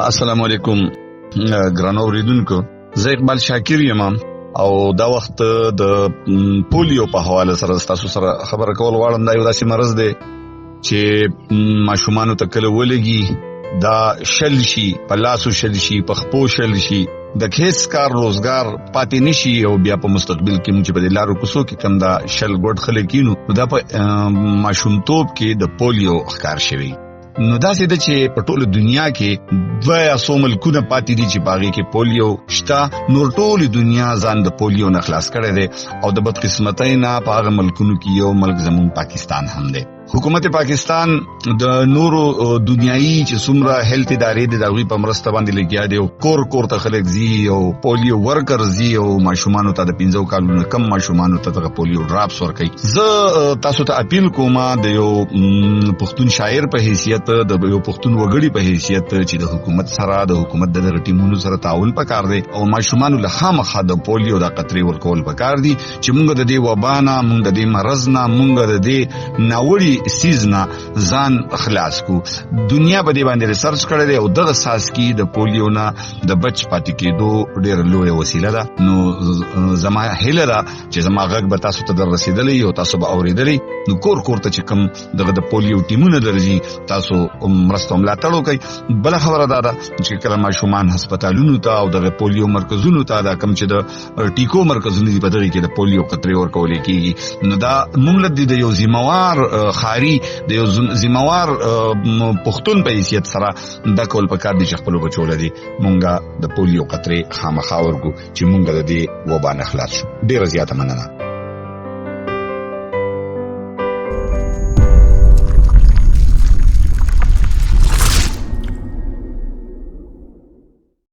السلام علیکم ګرانو اوریدونکو، زه اقبال شاکر یم او دا وخت د پولیو په حواله سره تاسو سره خبره کول غواړم. دا یو داسې مرض دی چې ماشومانو ته کله ولګي دا شل شي، په لاسو شل شي، په خپو شل شي، د هیڅ کار روزګار پاتې نشي او بیا په مستقبل کې موږ په لارو کوڅو کې کم دا شل ګډ خلک کینو دا په ماشومتوب کې د پولیو ښکار شوی. نو دا څه د چې په ټوله دنیا کې 200 ملکونه پاتې دي چې باغې کې پولیو شته. نور ټوله دنیا ځان د پولیو نه خلاص کړی دی او د بدقسمتۍ نه په هغه ملکونو کې یو ملک زمون پاکستان هم دی. حکومت پاکستان د نورو دنیایي چې څومره هیلث ادارې د دغوی په مرسته باندې لګیا دی او کور کور ته خلک زی او پولیو ورکر زی او ماشومانو ته د 15 کالونو کم ماشومانو ته د پولیو ډراپس ورکوي. زه تاسو ته اپیل کوم د یو پښتون شاعر په حیثیت، د یو پښتون وګړي په حیثیت چې د حکومت سره د حکومت د ټیمونو سره تعاون پکار دی او ماشومانو له خامخا د پولیو د قطرې ورکول پکار دي چې موږ د دې وبانه، موږ د دې مرض نه، موږ د دې ناوړي سیزنا ځان خلاص کو. دنیا په دې باندې ریسرچ کړی دی او دغه ساس کې د پولیو نه د بچ پاتې کېدو ډېر لوی وسیله ده. نو زما هیله ده چې زما غږ به تاسو ته در رسیدلی او تاسو به اوریدلی. نو کور کور ته چې کوم دغه د پولیو ټیمونه درځي تاسو مرسته ملاتړ وکړئ. بل خبره دا ده چې کله ماشومان هسپتالونو ته او دغه پولیو مرکزونو ته دا کوم چې د ټیکو مرکزونو دی په دغه کې د پولیو قطرې ورکول کېږي، نو دا موږ د یو ذمہوار خاري د یو ذمہوار پښتون په حیثیت سره دا کول پکار دي چې خپل بچو لدی مونږه د پولیو قطرې خامخا ورکو چې مونږ د دې وبا نه خلاص شو. ډیره زیاته مننه.